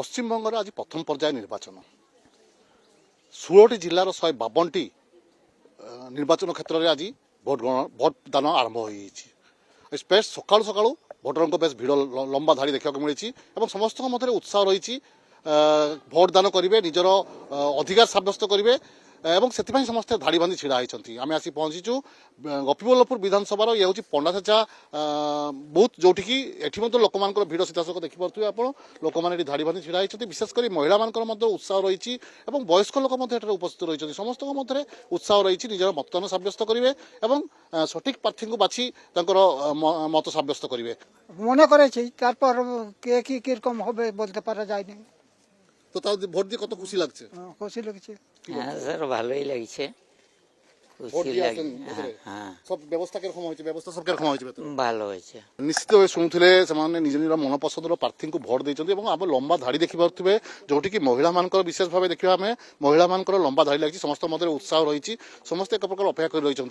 পশ্চিমবঙ্গের আজ প্রথম পর্যায়ে নির্বাচন 16টি জেলার 152টি নির্বাচন ক্ষেত্রে আজ ভোটদান আরম্ভ হয়ে যাচ্ছে। বেশ সকাল সকাল ভোটরঙ্ক বেশ ভিড় লম্বা ধাড়ি দেখা মিছে এবং সমস্ত মধ্যে উৎসাহ রয়েছে ভোটদান করবে নিজের অধিকার সাব্যস্ত করবে এবং সেপাই সমস্তে ধাড়ি বাঁধি ছিড়া হয়েছেন। আমি আসি পৌঁছিছু গোপীবল্লভপুর বিধানসভার ইয়ে হচ্ছে পণ্ডাচেচা বুথ যেটিকি এটি মধ্যে লোক ভিড় সিধাসলখ দেখিপারে আপনার লোক মানে এটি ধাড়ি বাঁধি ছিড়া হয়েছেন। বিশেষ করে মহিলা মধ্যে উৎসাহ রয়েছে এবং বয়স্ক লোক এখানে উপস্থিত রয়েছেন। সমস্ত মধ্যে উৎসাহ রয়েছে নিজের মতদান সাব্যস্ত করবে এবং সঠিক প্রার্থী বাছি তাঁর মত সাব্যস্ত করবে মনে করেছি। তারপর কে কি কিরকম হবে বলতে পারা যায়নি। তো তাও ভোট দিয়ে কত খুশি লাগছে? খুশি লাগছে। হ্যাঁ স্যার ভালোই লাগছে, খুশি লাগে। হ্যাঁ সব ব্যবস্থা কিরকম হয়েছে? ব্যবস্থা সব কিরকম হয়েছে? ভালো হয়েছে। নিশ্চিত ভাবে শুণুলে সেমানে নিজ নিজ মন পছন্দর প্রার্থী ভোট দিয়েছেন এবং আমি লম্বা ধাড়ি দেখিপারে যেটিকি মহিলা মানকর বিশেষ ভাবে দেখা আমি মহিলা মানকর লম্বা ধাড়ি লাগছে। সমস্ত মধ্যে উৎসাহ রয়েছে, সমস্ত এক প্রকার অপেক্ষা করে রয়েছেন।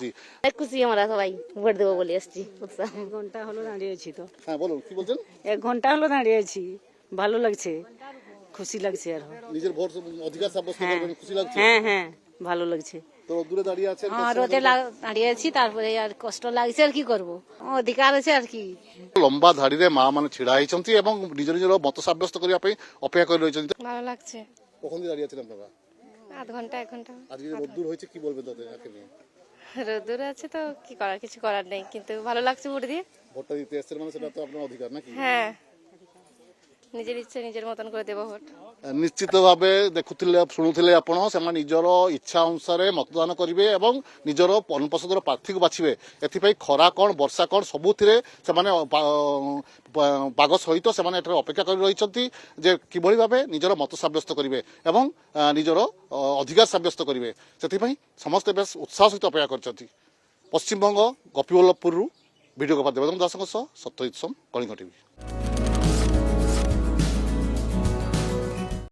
খুশি আমরা সবাই ভোট দেবো বলে আসছি। উৎসাহ। 1 ঘন্টা হলো দাঁড়িয়েছি। তো হ্যাঁ বলুন, কি বলছেন? 1 ঘন্টা হলো দাঁড়িয়েছি, ভালো লাগছে, খুশি লাগছে। আর নিজের ভোট অধিকার সাব্যস্ত করবেন, খুশি লাগছে? হ্যাঁ হ্যাঁ ভালো লাগছে। তো দূরে দাঁড়িয়ে আছেন? রোদে দাঁড়িয়ে আছি, তারপরে আর কষ্ট লাগছে, আর কি করবো, অধিকার আছে আর কি। লম্বা ধাড়িরে মা মানে ছিড়া হয়েছেন এবং নিজ নিজের মত সাব্যস্ত করা অপেক্ষা করে রয়েছেন। ভালো লাগছে। কখন দিয়ে দাঁড়িয়ে আছেন আপনারা? আধ ঘন্টা 1 ঘন্টা। আজকে রোদ্দুর হয়েছে, কি বলবেন তাদের? রোদ্দুর আছে তো কি করার, কিছু করার নেই, কিন্তু ভালো লাগছে ভোট দিয়ে। ভোটটা দিতে এসেছেন মানে সেটা তো আপনার অধিকার নাকি? হ্যাঁ, নিজের ইচ্ছে নিজের মতন করে দেবো ভোট। নিশ্চিত ভাবে দেখুলে শুণুলে আপনার সেমানে নিজের ইচ্ছা অনুসারে মতদান করবে এবং নিজের মনপসন্দর প্রার্থী বাছবে। এথিপাই খরা কণ বর্ষা কণ সবুথিরে সেমানে পাগ সহিত সেমানে এটারে অপেক্ষা করে রয়েছেন যে কিভাবে ভাবে নিজের মত সাব্যস্ত করবে এবং নিজের অধিকার সাব্যস্ত করবে। সেথিপাই সমস্তে বেশ উৎসাহ সহিত অপেক্ষা করছেন। পশ্চিমবঙ্গ গোপীবল্লভপুর ভিডিও কভার দেবদম দাসଙ୍କ ସହ ସତ୍ୟଜିତ সোম, କଳିଙ୍ଗ ଟିଭି।